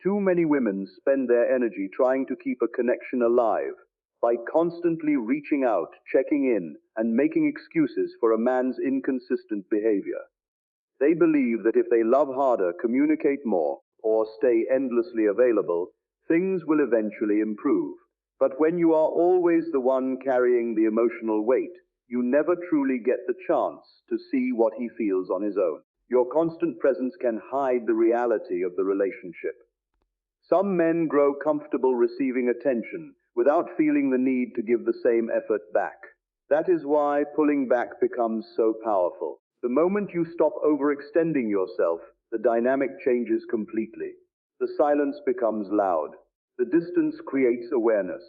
Too many women spend their energy trying to keep a connection alive by constantly reaching out, checking in, and making excuses for a man's inconsistent behavior. They believe that if they love harder, communicate more, or stay endlessly available, things will eventually improve. But when you are always the one carrying the emotional weight, you never truly get the chance to see what he feels on his own. Your constant presence can hide the reality of the relationship. Some men grow comfortable receiving attention without feeling the need to give the same effort back. That is why pulling back becomes so powerful. The moment you stop overextending yourself, the dynamic changes completely. The silence becomes loud. The distance creates awareness.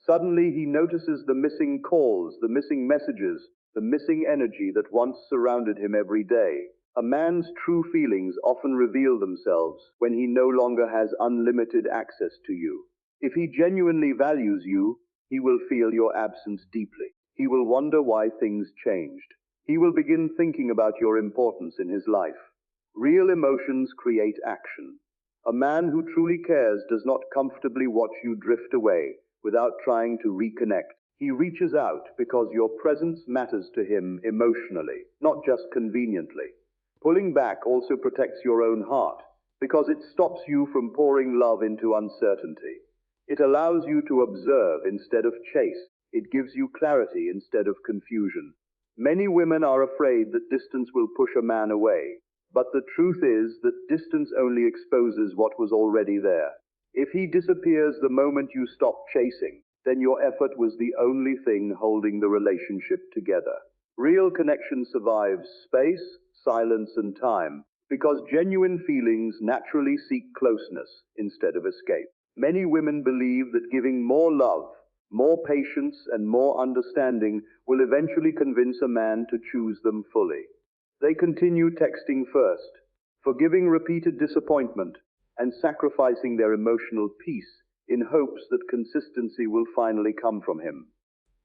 Suddenly he notices the missing calls, the missing messages, the missing energy that once surrounded him every day. A man's true feelings often reveal themselves when he no longer has unlimited access to you. If he genuinely values you, he will feel your absence deeply. He will wonder why things changed. He will begin thinking about your importance in his life. Real emotions create action. A man who truly cares does not comfortably watch you drift away without trying to reconnect. He reaches out because your presence matters to him emotionally, not just conveniently. Pulling back also protects your own heart because it stops you from pouring love into uncertainty. It allows you to observe instead of chase. It gives you clarity instead of confusion. Many women are afraid that distance will push a man away, but the truth is that distance only exposes what was already there. If he disappears the moment you stop chasing, then your effort was the only thing holding the relationship together. Real connection survives space, silence, and time because genuine feelings naturally seek closeness instead of escape. Many women believe that giving more love, more patience, and more understanding will eventually convince a man to choose them fully. They continue texting first, forgiving repeated disappointment, and sacrificing their emotional peace in hopes that consistency will finally come from him.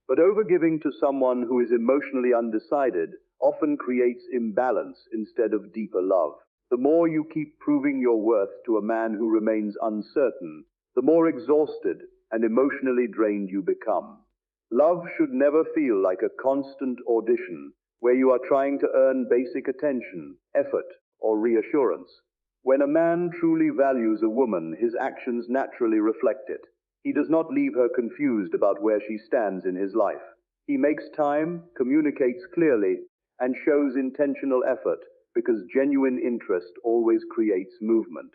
But overgiving to someone who is emotionally undecided often creates imbalance instead of deeper love. The more you keep proving your worth to a man who remains uncertain, the more exhausted and emotionally drained you become. Love should never feel like a constant audition where you are trying to earn basic attention, effort, or reassurance. When a man truly values a woman, his actions naturally reflect it. He does not leave her confused about where she stands in his life. He makes time, communicates clearly, and shows intentional effort because genuine interest always creates movement.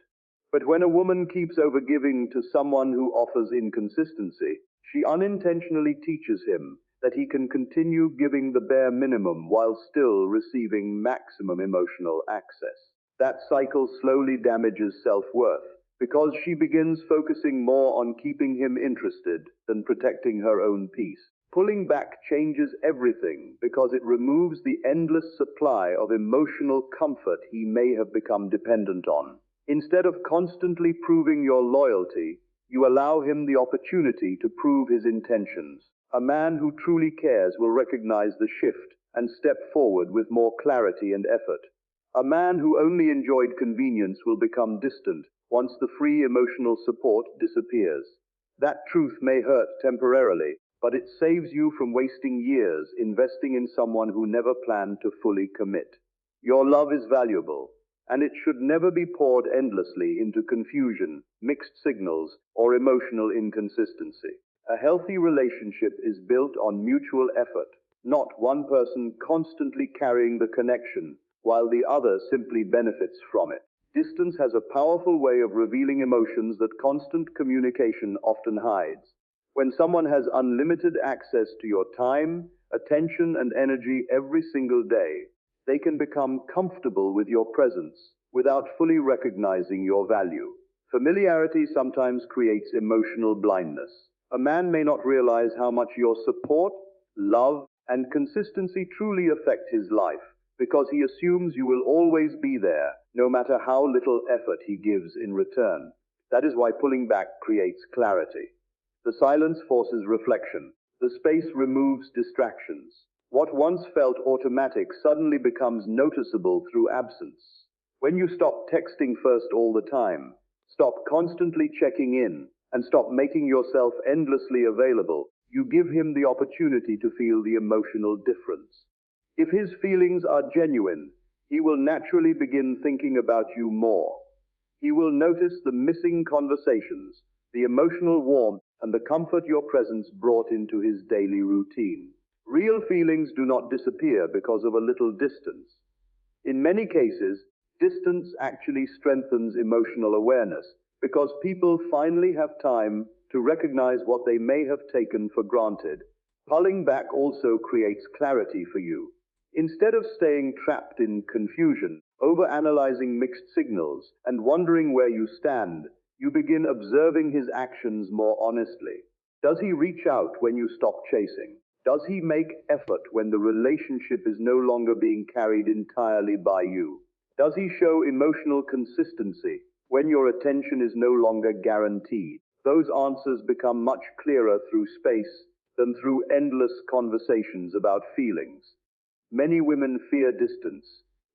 But when a woman keeps overgiving to someone who offers inconsistency, she unintentionally teaches him that he can continue giving the bare minimum while still receiving maximum emotional access. That cycle slowly damages self-worth because she begins focusing more on keeping him interested than protecting her own peace. Pulling back changes everything because it removes the endless supply of emotional comfort he may have become dependent on. Instead of constantly proving your loyalty, you allow him the opportunity to prove his intentions. A man who truly cares will recognize the shift and step forward with more clarity and effort. A man who only enjoyed convenience will become distant once the free emotional support disappears. That truth may hurt temporarily, but it saves you from wasting years investing in someone who never planned to fully commit. Your love is valuable, and it should never be poured endlessly into confusion, mixed signals, or emotional inconsistency. A healthy relationship is built on mutual effort, not one person constantly carrying the connection while the other simply benefits from it. Distance has a powerful way of revealing emotions that constant communication often hides. When someone has unlimited access to your time, attention, and energy every single day, they can become comfortable with your presence without fully recognizing your value. Familiarity sometimes creates emotional blindness. A man may not realize how much your support, love, and consistency truly affect his life because he assumes you will always be there, no matter how little effort he gives in return. That is why pulling back creates clarity. The silence forces reflection. The space removes distractions. What once felt automatic suddenly becomes noticeable through absence. When you stop texting first all the time, Stop constantly checking in and stop making yourself endlessly available. You give him the opportunity to feel the emotional difference. If his feelings are genuine, he will naturally begin thinking about you more. He will notice the missing conversations, the emotional warmth, and the comfort your presence brought into his daily routine. Real feelings do not disappear because of a little distance. In many cases, distance actually strengthens emotional awareness because people finally have time to recognize what they may have taken for granted. Pulling back also creates clarity for you. Instead of staying trapped in confusion, overanalyzing mixed signals, and wondering where you stand, you begin observing his actions more honestly. Does he reach out when you stop chasing? Does he make effort when the relationship is no longer being carried entirely by you? Does he show emotional consistency when your attention is no longer guaranteed? Those answers become much clearer through space than through endless conversations about feelings. Many women fear distance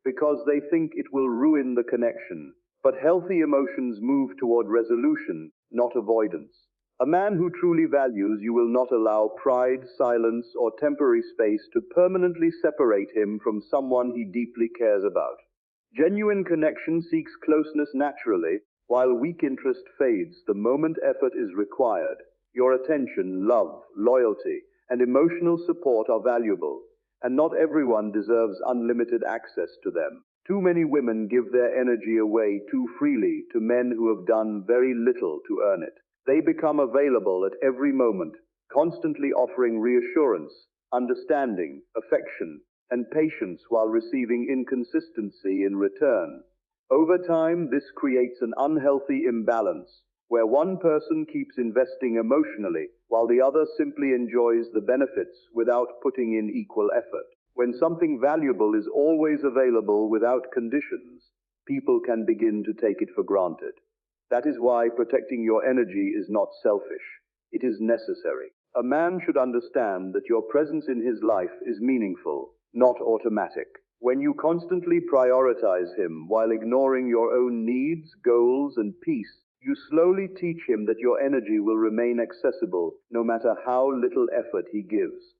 because they think it will ruin the connection, but healthy emotions move toward resolution, not avoidance. A man who truly values you will not allow pride, silence, or temporary space to permanently separate him from someone he deeply cares about. Genuine connection seeks closeness naturally, while weak interest fades the moment effort is required. Your attention, love, loyalty, and emotional support are valuable, and not everyone deserves unlimited access to them. Too many women give their energy away too freely to men who have done very little to earn it. They become available at every moment, constantly offering reassurance, understanding, affection, and patience while receiving inconsistency in return. Over time, this creates an unhealthy imbalance, where one person keeps investing emotionally while the other simply enjoys the benefits without putting in equal effort. When something valuable is always available without conditions, people can begin to take it for granted. That is why protecting your energy is not selfish. It is necessary. A man should understand that your presence in his life is meaningful, not automatic. When you constantly prioritize him while ignoring your own needs, goals, and peace, you slowly teach him that your energy will remain accessible no matter how little effort he gives.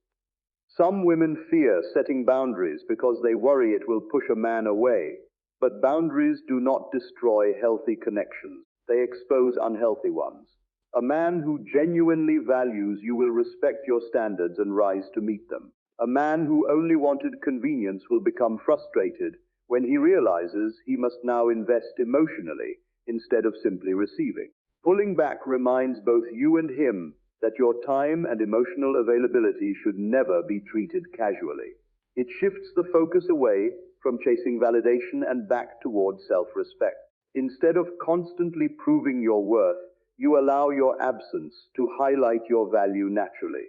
Some women fear setting boundaries because they worry it will push a man away. But boundaries do not destroy healthy connections. They expose unhealthy ones. A man who genuinely values you will respect your standards and rise to meet them. A man who only wanted convenience will become frustrated when he realizes he must now invest emotionally instead of simply receiving. Pulling back reminds both you and him that your time and emotional availability should never be treated casually. It shifts the focus away from chasing validation and back toward self-respect. Instead of constantly proving your worth, you allow your absence to highlight your value naturally.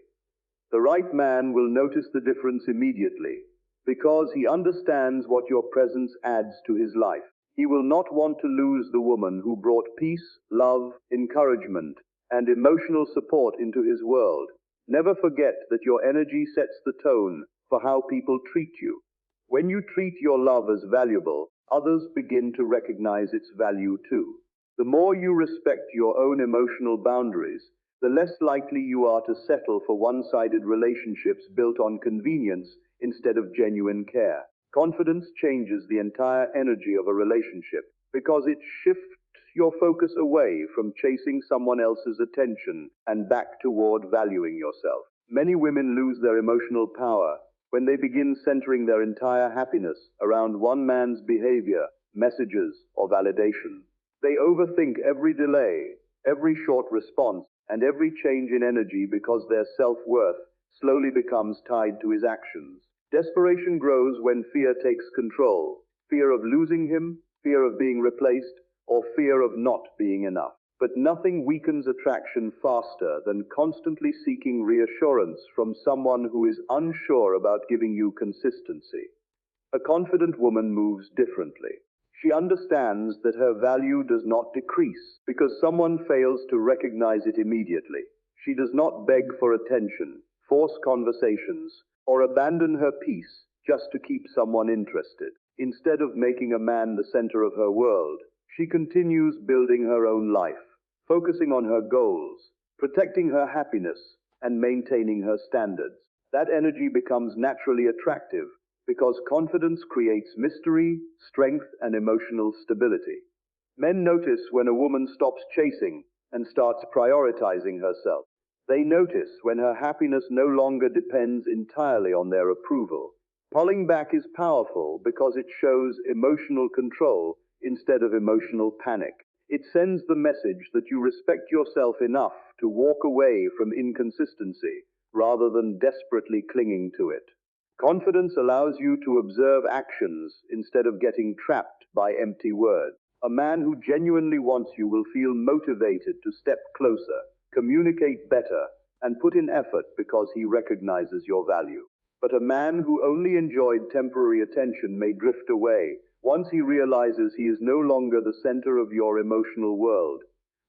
The right man will notice the difference immediately because he understands what your presence adds to his life. He will not want to lose the woman who brought peace, love, encouragement, and emotional support into his world. Never forget that your energy sets the tone for how people treat you. When you treat your love as valuable, others begin to recognize its value too. The more you respect your own emotional boundaries, the less likely you are to settle for one-sided relationships built on convenience instead of genuine care. Confidence changes the entire energy of a relationship because it shifts your focus away from chasing someone else's attention and back toward valuing yourself. Many women lose their emotional power when they begin centering their entire happiness around one man's behavior, messages, or validation. They overthink every delay, every short response, and every change in energy because their self-worth slowly becomes tied to his actions. Desperation grows when fear takes control. Fear of losing him, fear of being replaced, or fear of not being enough. But nothing weakens attraction faster than constantly seeking reassurance from someone who is unsure about giving you consistency. A confident woman moves differently. She understands that her value does not decrease because someone fails to recognize it immediately. She does not beg for attention, force conversations, or abandon her peace just to keep someone interested. Instead of making a man the center of her world, She continues building her own life, focusing on her goals, protecting her happiness, and maintaining her standards. That energy becomes naturally attractive because confidence creates mystery, strength, and emotional stability. Men notice when a woman stops chasing and starts prioritizing herself. They notice when her happiness no longer depends entirely on their approval. Pulling back is powerful because it shows emotional control instead of emotional panic. It sends the message that you respect yourself enough to walk away from inconsistency rather than desperately clinging to it. Confidence allows you to observe actions instead of getting trapped by empty words. A man who genuinely wants you will feel motivated to step closer, communicate better, and put in effort because he recognizes your value. But a man who only enjoyed temporary attention may drift away once he realizes he is no longer the center of your emotional world.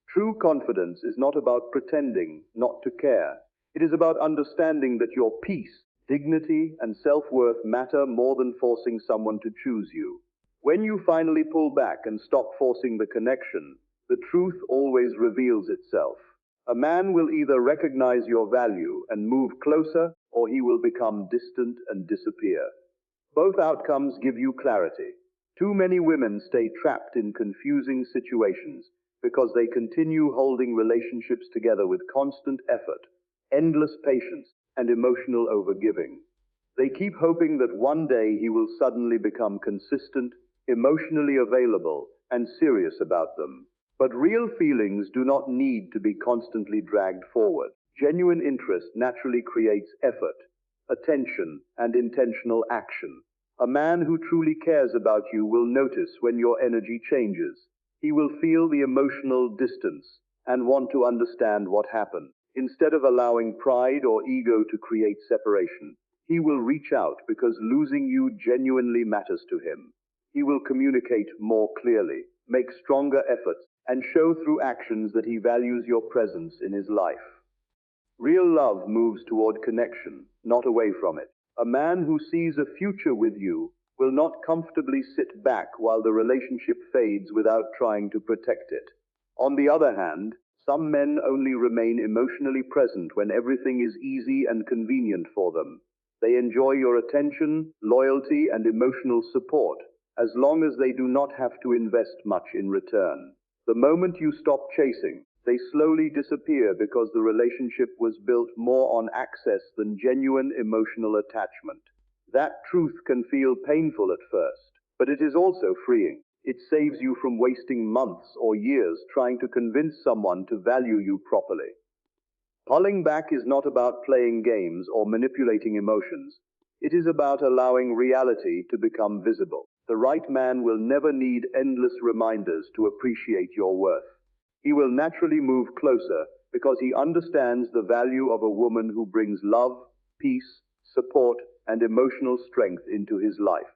True confidence is not about pretending not to care. It is about understanding that your peace, dignity, and self-worth matter more than forcing someone to choose you. When you finally pull back and stop forcing the connection, the truth always reveals itself. A man will either recognize your value and move closer, or he will become distant and disappear. Both outcomes give you clarity. Too many women stay trapped in confusing situations because they continue holding relationships together with constant effort, endless patience, and emotional overgiving. They keep hoping that one day he will suddenly become consistent, emotionally available, and serious about them. But real feelings do not need to be constantly dragged forward. Genuine interest naturally creates effort, attention, and intentional action. A man who truly cares about you will notice when your energy changes. He will feel the emotional distance and want to understand what happened. Instead of allowing pride or ego to create separation, he will reach out because losing you genuinely matters to him. He will communicate more clearly, make stronger efforts, and show through actions that he values your presence in his life. Real love moves toward connection, not away from it. A man who sees a future with you will not comfortably sit back while the relationship fades without trying to protect it. On the other hand, some men only remain emotionally present when everything is easy and convenient for them. They enjoy your attention, loyalty, and emotional support, as long as they do not have to invest much in return. The moment you stop chasing, they slowly disappear because the relationship was built more on access than genuine emotional attachment. That truth can feel painful at first, but it is also freeing. It saves you from wasting months or years trying to convince someone to value you properly. Pulling back is not about playing games or manipulating emotions. It is about allowing reality to become visible. The right man will never need endless reminders to appreciate your worth. He will naturally move closer because he understands the value of a woman who brings love, peace, support, and emotional strength into his life.